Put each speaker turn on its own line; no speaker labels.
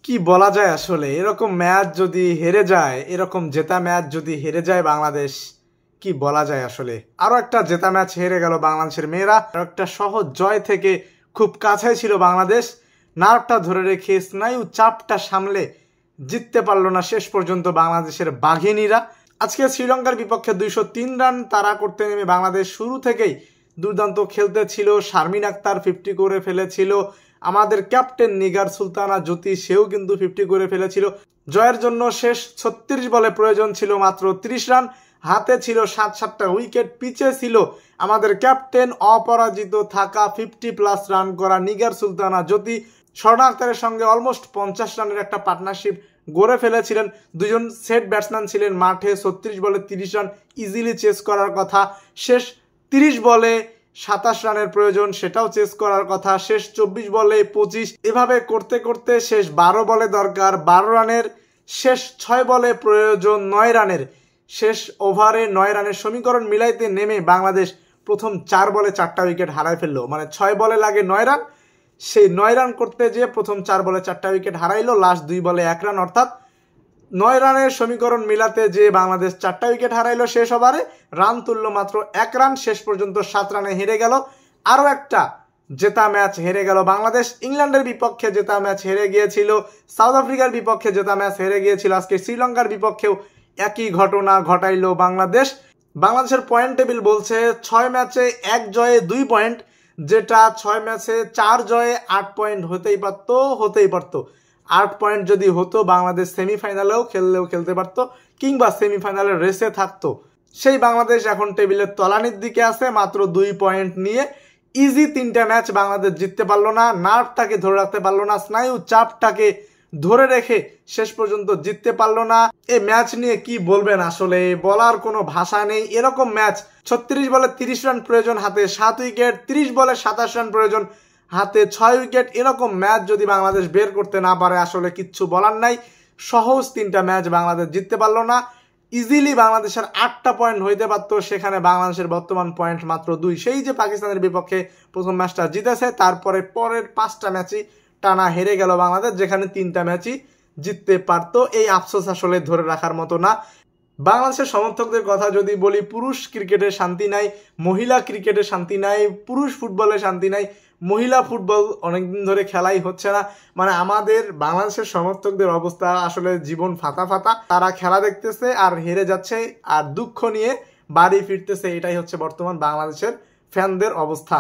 কি বলা যায় আসলে, এরকম ম্যাচ যদি হেরে যায়, এরকম জেতা ম্যাচ যদি হেরে যায় বাংলাদেশ, কি বলা যায় আসলে। আরো একটা জেতা ম্যাচ হেরে গেল বাংলাদেশের মেয়েরা। আরো একটা সহজ জয় থেকে খুব কাছে ছিল বাংলাদেশ, নার্ভটা ধরে রেখে স্নায়ু চাপটা সামলে জিততে পারলো না শেষ পর্যন্ত বাংলাদেশের বাঘিনীরা। আজকে শ্রীলঙ্কার বিপক্ষে 203 রান তারা করতে নেমে বাংলাদেশ শুরু থেকেই দুর্দান্ত খেলতে ছিল। শারমিন আক্তার 50 করে ফেলেছিল, আমাদের ক্যাপ্টেন নিগার সুলতানা জ্যোতি সেও কিন্তু 50 করে ফেলেছিল। জয়ের জন্য শেষ 36 বলে প্রয়োজন ছিল মাত্র 30 রান, হাতে ছিল 7-7টা উইকেট, পিছে ছিল আমাদের ক্যাপ্টেন অপরাজিত থাকা 50+ রান করা নিগার সুলতানা জ্যোতি। স্বর্ণা আক্তারের সঙ্গে অলমোস্ট 50 রানের একটা পার্টনারশিপ গড়ে ফেলেছিলেন। দুজন সেট ব্যাটসম্যান ছিলেন মাঠে। 36 বলে 30 রান ইজিলি চেস করার কথা, শেষ 30 বলে 27 রানের প্রয়োজন, সেটাও চেস করার কথা, শেষ 24 বলে 25, এভাবে করতে করতে শেষ 12 বলে দরকার 12 রানের, শেষ 6 বলে প্রয়োজন 9 রানের, শেষ ওভারে 9 রানের সমীকরণ মিলাইতে নেমে বাংলাদেশ প্রথম 4 বলে 4টা উইকেট হারাই ফেললো। মানে 6 বলে লাগে 9 রান, সেই 9 রান করতে যেয়ে প্রথম 4 বলে 4টা উইকেট হারাইলো, লাস্ট 2 বলে 1 রান, অর্থাৎ 9 রানের সমীকরণ মিলাতে যে বাংলাদেশ 4টা উইকেট হারাইলো শেষ ওভারে, রান তুললো মাত্র 1 রান, শেষ পর্যন্ত 7 রানে হেরে গেল। আরও একটা জেতা ম্যাচ হেরে গেল বাংলাদেশ। ইংল্যান্ডের বিপক্ষে জেতা ম্যাচ হেরে গিয়েছিল, সাউথ আফ্রিকার বিপক্ষে জেতা ম্যাচ হেরে গিয়েছিল, আজকে শ্রীলঙ্কার বিপক্ষেও একই ঘটনা ঘটাইলো বাংলাদেশ। বাংলাদেশের পয়েন্ট টেবিল বলছে 6 ম্যাচে 1 জয়ে 2 পয়েন্ট, যেটা 6 ম্যাচে 4 জয়ে 8 পয়েন্ট হতেই পারতো। 8 পয়েন্ট যদি হতো বাংলাদেশ সেমিফাইনালেও খেলতে পারতো, কিংবা সেমিফাইনালের রেসে থাকতো। সেই বাংলাদেশ এখন টেবিলের তলানির দিকে আছে মাত্র 2 পয়েন্ট নিয়ে। ইজি 3টা ম্যাচ বাংলাদেশ জিততে পারলো না, নার্ভটাকে ধরে রাখতে পারলো না, স্নায়ু চাপটাকে ধরে রেখে শেষ পর্যন্ত জিততে পারলো না। এই ম্যাচ নিয়ে কি বলবেন আসলে, বলার কোনো ভাষা নেই। এরকম ম্যাচ 36 বলে 30 রান প্রয়োজন, হাতে 7 উইকেট, 30 বলে 27 রান প্রয়োজন, হাতে 6 উইকেট, এরকম ম্যাচ যদি বাংলাদেশ বের করতে না পারে আসলে কিচ্ছু বলার নাই। সহজ 3টা ম্যাচ বাংলাদেশ জিততে পারলো না। ইজিলি বাংলাদেশের 8টা পয়েন্ট হইতে পারতো, সেখানে বাংলাদেশের বর্তমান পয়েন্ট মাত্র 2। সেই যে পাকিস্তানের বিপক্ষে প্রথম ম্যাচটা জিতেছে, তারপরে পরের 5টা ম্যাচই টানা হেরে গেল বাংলাদেশ, যেখানে 3টা ম্যাচই জিততে পারতো। এই আফসোস আসলে ধরে রাখার মতো না। বাংলাদেশের সমর্থকদের কথা যদি বলি, পুরুষ ক্রিকেটে শান্তি নাই, মহিলা ক্রিকেটে শান্তি নাই, পুরুষ ফুটবলে শান্তি নাই, মহিলা ফুটবল অনেকদিন ধরে খেলাই হচ্ছে না। মানে আমাদের বাংলাদেশের সমর্থকদের অবস্থা আসলে জীবন ফাতা। তারা খেলা দেখতেছে আর হেরে যাচ্ছে, আর দুঃখ নিয়ে বাড়ি ফিরতেছে। এটাই হচ্ছে বর্তমান বাংলাদেশের ফ্যানদের অবস্থা।